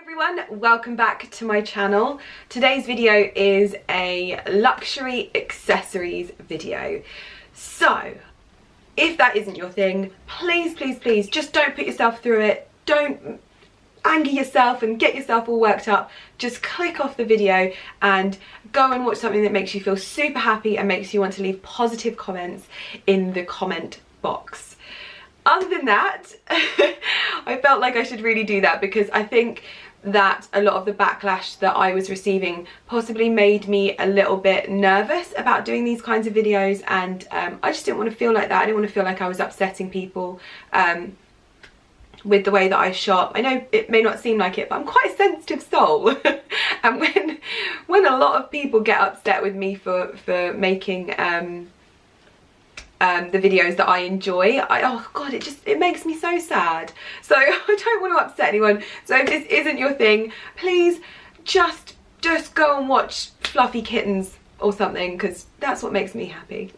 Everyone, welcome back to my channel. Today's video is a luxury accessories video. So if that isn't your thing, please just don't put yourself through it. Don't anger yourself and get yourself all worked up. Just click off the video and go and watch something that makes you feel super happy and makes you want to leave positive comments in the comment box. Other than that, I felt like I should really do that because I think that a lot of the backlash that I was receiving possibly made me a little bit nervous about doing these kinds of videos, and I just didn't want to feel like that. I didn't want to feel like I was upsetting people with the way that I shop. I know it may not seem like it, but I'm quite a sensitive soul. And when a lot of people get upset with me for making the videos that I enjoy, oh god, it makes me so sad. So I don't want to upset anyone. So if this isn't your thing, please just go and watch Fluffy Kittens or something, because that's what makes me happy.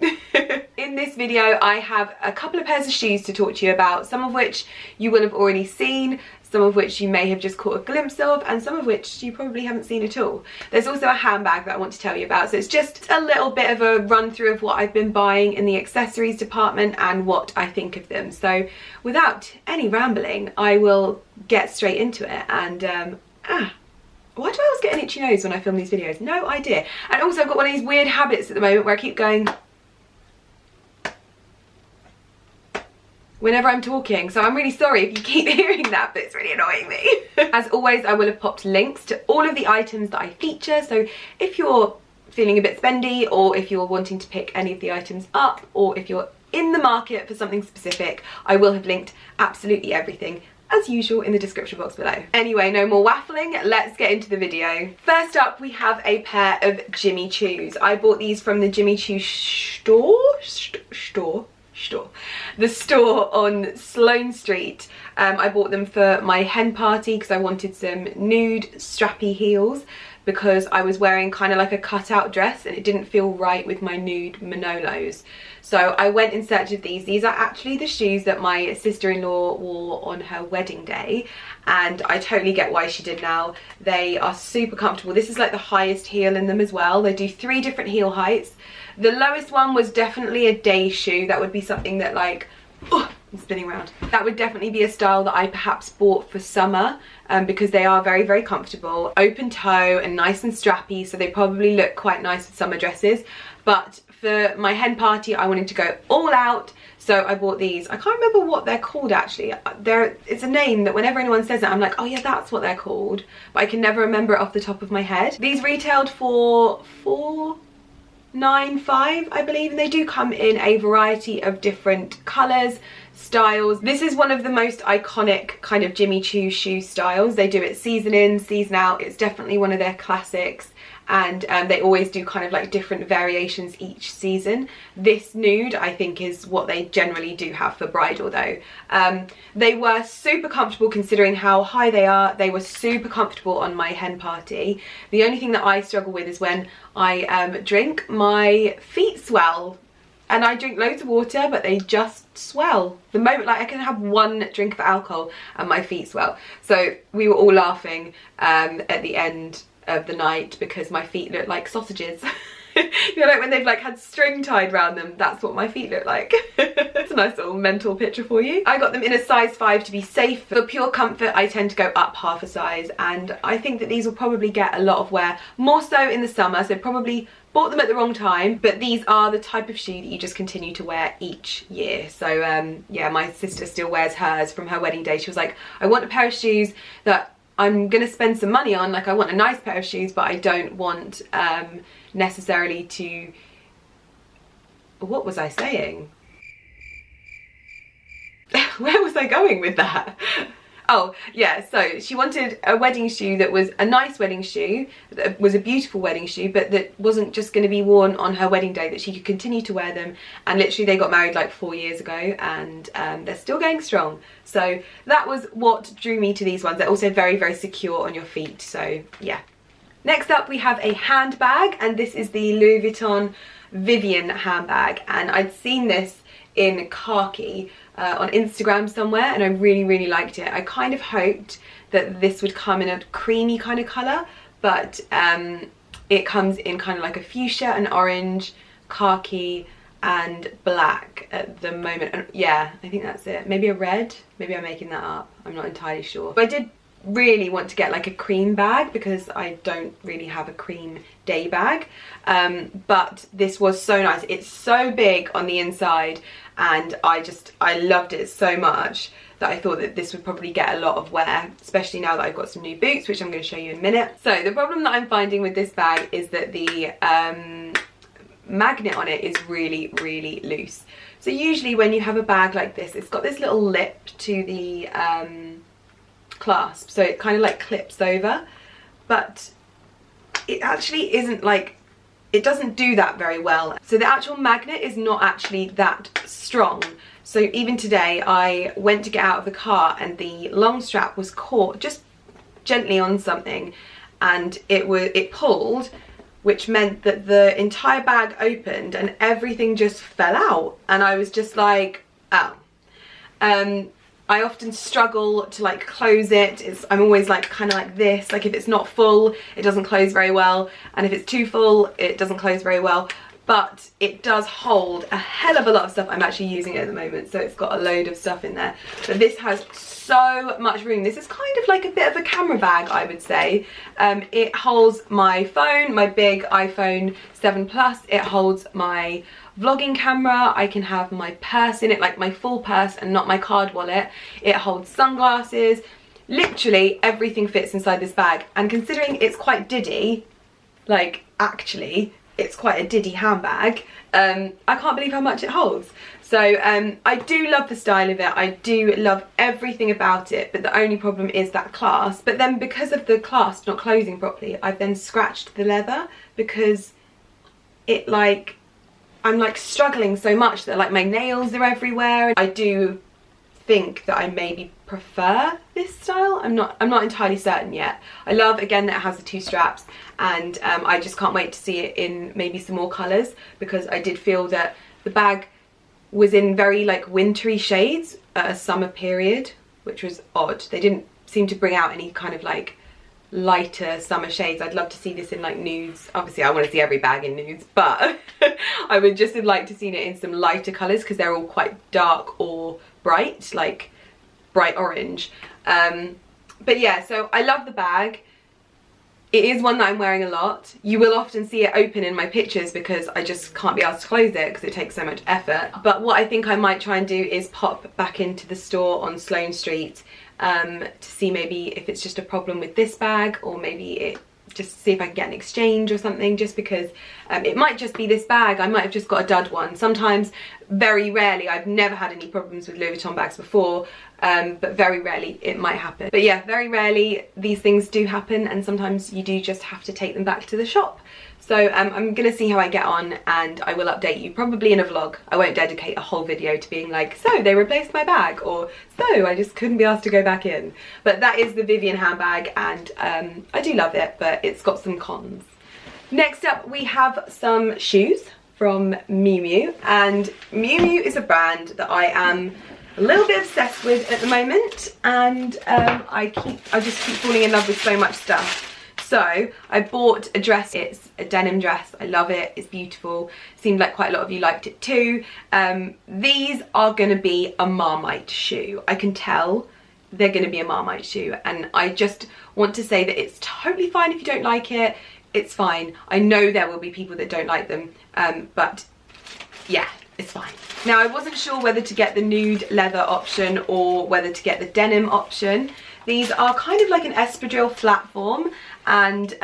In this video I have a couple of pairs of shoes to talk to you about, some of which you will have already seen, some of which you may have just caught a glimpse of, and some of which you probably haven't seen at all. There's also a handbag that I want to tell you about, so it's just a little bit of a run through of what I've been buying in the accessories department and what I think of them. So without any rambling, I will get straight into it. And why do I always get an itchy nose when I film these videos? No idea. And also I've got one of these weird habits at the moment where I keep going whenever I'm talking, so I'm really sorry if you keep hearing that, but it's really annoying me. As always, I will have popped links to all of the items that I feature, so if you're feeling a bit spendy, or if you're wanting to pick any of the items up, or if you're in the market for something specific, I will have linked absolutely everything as usual in the description box below. Anyway, no more waffling, let's get into the video. First up, we have a pair of Jimmy Choos. I bought these from the Jimmy Choo the store on Sloane Street. I bought them for my hen party because I wanted some nude strappy heels, because I was wearing kind of like a cutout dress and it didn't feel right with my nude Manolos. So I went in search of these. These are actually the shoes that my sister-in-law wore on her wedding day, and I totally get why she did now. They are super comfortable. This is like the highest heel in them as well. They do 3 different heel heights. The lowest one was definitely a day shoe. That would be something that, like, oh, I'm spinning around. That would definitely be a style that I perhaps bought for summer, because they are very comfortable. Open toe and nice and strappy, so they probably look quite nice with summer dresses. But for my hen party, I wanted to go all out, so I bought these. I can't remember what they're called actually. It's a name that whenever anyone says it, I'm like, oh yeah, that's what they're called. But I can never remember it off the top of my head. These retailed for $4.95, I believe, and they do come in a variety of different colours, styles. This is one of the most iconic kind of Jimmy Choo shoe styles. They do it season in, season out. It's definitely one of their classics, and they always do kind of like different variations each season. This nude, I think, is what they generally do have for bridal though. They were super comfortable considering how high they are. They were super comfortable on my hen party. The only thing that I struggle with is when I drink, my feet swell. And I drink loads of water, but they just swell. The moment, like, I can have one drink of alcohol and my feet swell. So we were all laughing at the end of the night because my feet look like sausages. You know, like when they've like had string tied around them, that's what my feet look like. It's a nice little mental picture for you. I got them in a size 5 to be safe. For pure comfort, I tend to go up half a size, and I think that these will probably get a lot of wear, more so in the summer, so probably bought them at the wrong time, but these are the type of shoe that you just continue to wear each year. So yeah, my sister still wears hers from her wedding day. She was like, I want a pair of shoes that I'm gonna spend some money on. Like, I want a nice pair of shoes, but I don't want necessarily to, what was I saying? Where was I going with that? Oh yeah, so she wanted a wedding shoe that was a nice wedding shoe, that was a beautiful wedding shoe, but that wasn't just going to be worn on her wedding day, that she could continue to wear them. And literally they got married like 4 years ago, and they're still going strong. So that was what drew me to these ones. They're also very secure on your feet, so yeah. Next up we have a handbag, and this is the Louis Vuitton Vivienne handbag, and I'd seen this in khaki on Instagram somewhere, and I really liked it. I kind of hoped that this would come in a creamy kind of colour, but it comes in kind of like a fuchsia, an orange, khaki and black at the moment. And yeah, I think that's it. Maybe a red, maybe I'm making that up, I'm not entirely sure. But I did really want to get like a cream bag because I don't really have a cream day bag, but this was so nice. It's so big on the inside and I loved it so much that I thought that this would probably get a lot of wear, especially now that I've got some new boots, which I'm going to show you in a minute. So the problem that I'm finding with this bag is that the magnet on it is really, really loose. So usually when you have a bag like this, it's got this little lip to the clasp, so it kind of like clips over, but it actually isn't like, it doesn't do that very well. So the actual magnet is not actually that strong. So even today I went to get out of the car and the long strap was caught just gently on something and it pulled, which meant that the entire bag opened and everything just fell out, and I was just like, oh. I often struggle to like close it. I'm always like kind of like this, like if it's not full it doesn't close very well, and if it's too full it doesn't close very well, but it does hold a hell of a lot of stuff. I'm actually using it at the moment, so it's got a load of stuff in there, but this has so much room. This is kind of like a bit of a camera bag, I would say. It holds my phone, my big iPhone 7 Plus, it holds my vlogging camera, I can have my purse in it, like my full purse and not my card wallet. It holds sunglasses, literally everything fits inside this bag, and considering it's quite diddy, like actually it's quite a diddy handbag, I can't believe how much it holds. So I do love the style of it, I do love everything about it, but the only problem is that clasp. But then because of the clasp not closing properly, I've then scratched the leather because it like, I'm like struggling so much that like my nails are everywhere. I do think that I maybe prefer this style. I'm not entirely certain yet. I love again that it has the two straps, and I just can't wait to see it in maybe some more colours, because I did feel that the bag was in very like wintry shades at a summer period, which was odd. They didn't seem to bring out any kind of like lighter summer shades. I'd love to see this in like nudes. Obviously I want to see every bag in nudes, but I would just have liked to see it in some lighter colours because they're all quite dark or bright, like bright orange. But yeah, so I love the bag. It is one that I'm wearing a lot. You will often see it open in my pictures because I just can't be asked to close it because it takes so much effort. But what I think I might try and do is pop back into the store on Sloane Street to see maybe if it's just a problem with this bag, or maybe it just see if I can get an exchange or something, just because it might just be this bag. I might have just got a dud one. Sometimes, very rarely, I've never had any problems with Louis Vuitton bags before, but very rarely it might happen. But yeah, very rarely these things do happen, and sometimes you do just have to take them back to the shop. So I'm gonna see how I get on, and I will update you probably in a vlog. I won't dedicate a whole video to being like, so they replaced my bag, or so I just couldn't be asked to go back in. But that is the Vivienne handbag, and I do love it, but it's got some cons. Next up we have some shoes from Miu Miu, and Miu Miu is a brand that I am a little bit obsessed with at the moment, and I just keep falling in love with so much stuff. So I bought a dress. It's a denim dress. I love it. It's beautiful. Seemed like quite a lot of you liked it too. These are going to be a Marmite shoe. I can tell they're going to be a Marmite shoe, and I just want to say that it's totally fine if you don't like it. It's fine. I know there will be people that don't like them, but yeah, it's fine. Now I wasn't sure whether to get the nude leather option or whether to get the denim option. These are kind of like an espadrille flat form, and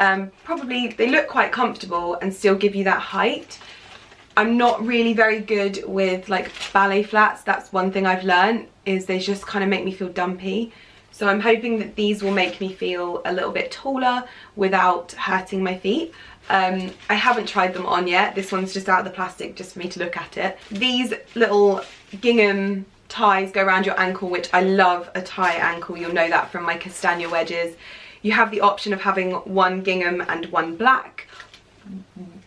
probably they look quite comfortable and still give you that height. I'm not really very good with like ballet flats. That's one thing I've learned, is they just kind of make me feel dumpy. So I'm hoping that these will make me feel a little bit taller without hurting my feet. I haven't tried them on yet. This one's just out of the plastic just for me to look at it. These little gingham ties go around your ankle, which I love a tie ankle. You'll know that from my castagna wedges. You have the option of having one gingham and one black.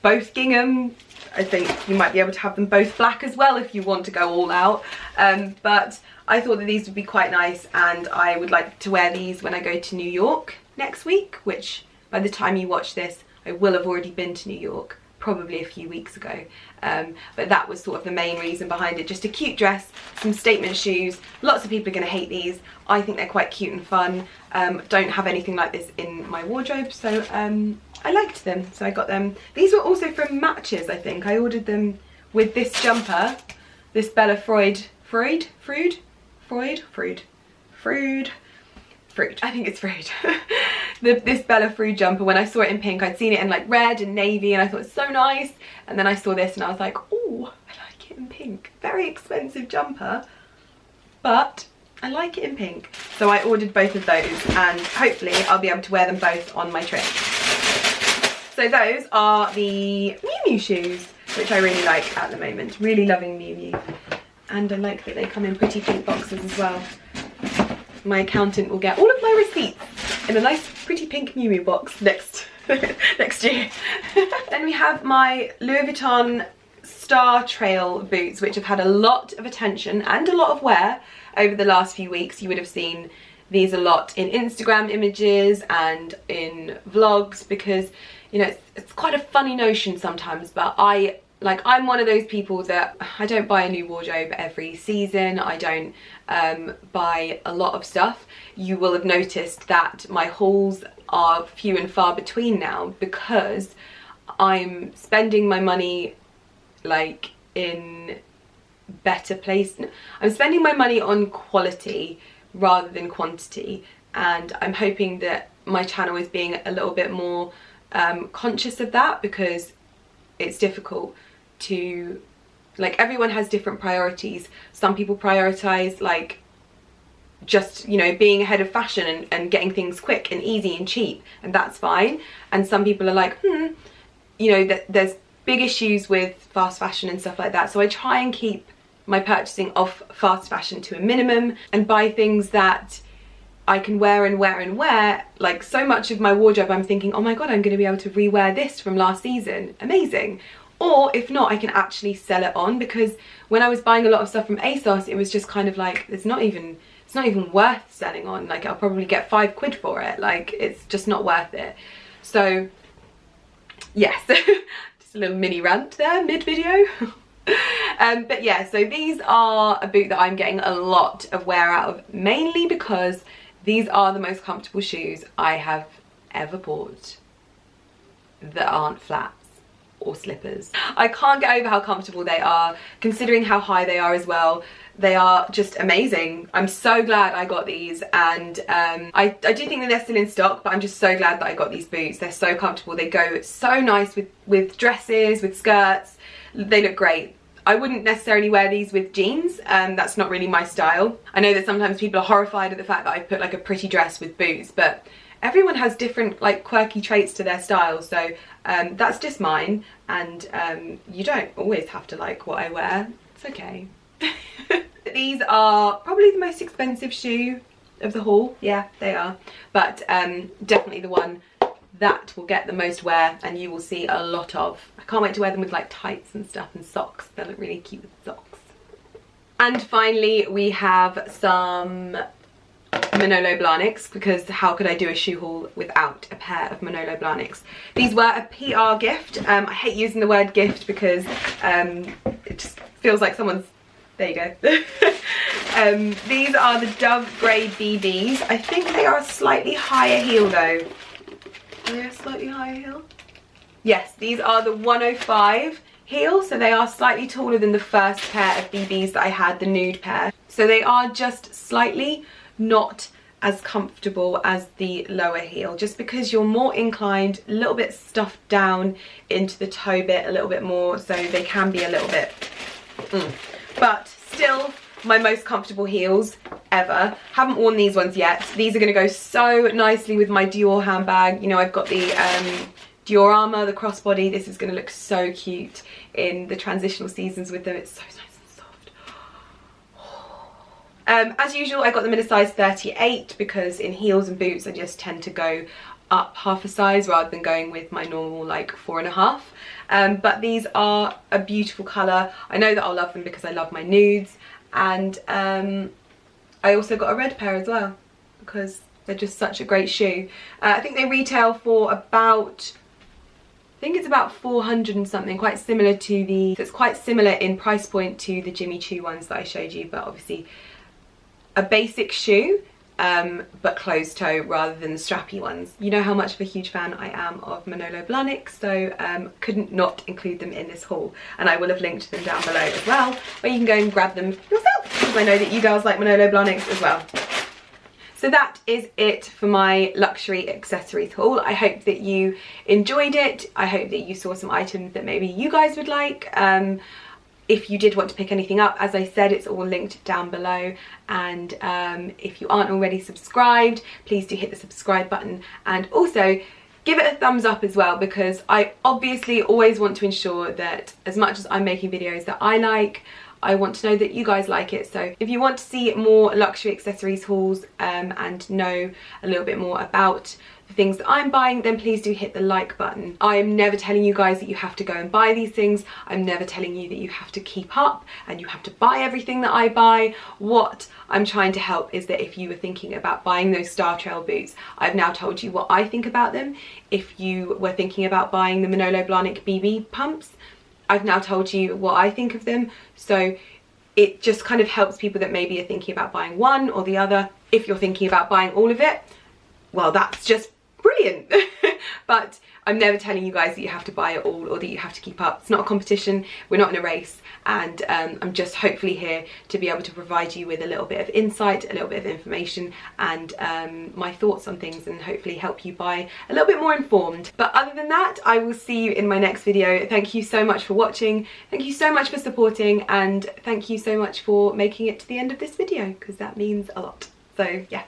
both gingham. I think you might be able to have them both black as well if you want to go all out. But I thought that these would be quite nice, and I would like to wear these when I go to New York next week, which by the time you watch this, I will have already been to New York, probably a few weeks ago. But that was sort of the main reason behind it. Just a cute dress, some statement shoes. Lots of people are going to hate these. I think they're quite cute and fun. Don't have anything like this in my wardrobe, so I liked them, so I got them. These were also from Matches, I think. I ordered them with this jumper, this Bella Freud, I think it's Freud. This Bella Freud jumper, when I saw it in pink, I'd seen it in like red and navy, and I thought it's so nice. And then I saw this and I was like, oh, I like it in pink. Very expensive jumper, but I like it in pink. So I ordered both of those, and hopefully I'll be able to wear them both on my trip. So those are the Miu Miu shoes, which I really like at the moment. Really loving Miu Miu. And I like that they come in pretty pink boxes as well. My accountant will get all of my receipts in a nice pretty pink Miu Miu box next year. Then we have my Louis Vuitton Star Trail boots, which have had a lot of attention and a lot of wear over the last few weeks. You would have seen these a lot in Instagram images and in vlogs, because, you know, it's quite a funny notion sometimes, but I'm one of those people that I don't buy a new wardrobe every season. I don't buy a lot of stuff. You will have noticed that my hauls are few and far between now, because I'm spending my money like in better place. I'm spending my money on quality rather than quantity, and I'm hoping that my channel is being a little bit more conscious of that, because it's difficult to, like, everyone has different priorities. Some people prioritize like just, you know, being ahead of fashion and getting things quick and easy and cheap, and that's fine. And some people are like, you know, there's big issues with fast fashion and stuff like that. So I try and keep my purchasing of fast fashion to a minimum and buy things that I can wear and wear and wear. Like, so much of my wardrobe I'm thinking, oh my god, I'm going to be able to rewear this from last season. Amazing. Or if not, I can actually sell it on, because when I was buying a lot of stuff from ASOS, it was just kind of like, it's not even worth selling on. Like, I'll probably get £5 for it. Like, it's just not worth it. So yes, just a little mini rant there mid-video. But yeah, so these are a boot that I'm getting a lot of wear out of, mainly because these are the most comfortable shoes I have ever bought that aren't flats or slippers. I can't get over how comfortable they are, considering how high they are as well. They are just amazing. I'm so glad I got these, and I do think that they're still in stock, but I'm just so glad that I got these boots. They're so comfortable. They go so nice with dresses, with skirts. They look great. I wouldn't necessarily wear these with jeans, that's not really my style. I know that sometimes people are horrified at the fact that I put like a pretty dress with boots, but everyone has different like quirky traits to their style, so that's just mine, and you don't always have to like what I wear. It's okay. These are probably the most expensive shoe of the haul. Yeah, they are, but definitely the one that will get the most wear and you will see a lot of. I can't wait to wear them with like tights and stuff and socks. They look really cute with socks. And finally we have some Manolo Blahniks, because how could I do a shoe haul without a pair of Manolo Blahniks? These were a PR gift. I hate using the word gift because it just feels like someone's, there you go. These are the Dove Grade BBs. I think they are a slightly higher heel though. Are they a slightly higher heel? Yes, these are the 105 heel, so they are slightly taller than the first pair of BBs that I had, the nude pair. So they are just slightly not as comfortable as the lower heel, just because you're more inclined, a little bit stuffed down into the toe bit a little bit more, so they can be a little bit but still my most comfortable heels ever. Haven't worn these ones yet. These are going to go so nicely with my Dior handbag. You know, I've got the Dior Armour, the crossbody. This is going to look so cute in the transitional seasons with them. It's so nice and soft. As usual, I got them in a size 38 because in heels and boots I just tend to go up half a size rather than going with my normal like 4.5. But these are a beautiful colour. I know that I'll love them because I love my nudes, and I also got a red pair as well because they're just such a great shoe. I think they retail for about, I think it's about 400 and something, quite similar to the, so it's quite similar in price point to the Jimmy Choo ones that I showed you, but obviously a basic shoe, but closed toe rather than the strappy ones. You know how much of a huge fan I am of Manolo Blahnik, so couldn't not include them in this haul, and I will have linked them down below as well, where you can go and grab them yourself, because I know that you girls like Manolo Blahniks as well. So that is it for my luxury accessories haul. I hope that you enjoyed it. I hope that you saw some items that maybe you guys would like. If you did want to pick anything up, as I said, it's all linked down below. And if you aren't already subscribed, please do hit the subscribe button, and also give it a thumbs up as well, because I obviously always want to ensure that as much as I'm making videos that I like, I want to know that you guys like it. So if you want to see more luxury accessories hauls and know a little bit more about the things that I'm buying, then please do hit the like button. I am never telling you guys that you have to go and buy these things. I'm never telling you that you have to keep up and you have to buy everything that I buy. What I'm trying to help is that if you were thinking about buying those Star Trail boots, I've now told you what I think about them. If you were thinking about buying the Manolo Blahnik BB pumps, I've now told you what I think of them. So it just kind of helps people that maybe are thinking about buying one or the other. If you're thinking about buying all of it, well, that's just brilliant. But I'm never telling you guys that you have to buy it all or that you have to keep up. It's not a competition, we're not in a race, and I'm just hopefully here to be able to provide you with a little bit of insight, a little bit of information, and my thoughts on things, and hopefully help you buy a little bit more informed. But other than that, I will see you in my next video. Thank you so much for watching, thank you so much for supporting, and thank you so much for making it to the end of this video, because that means a lot. So yeah.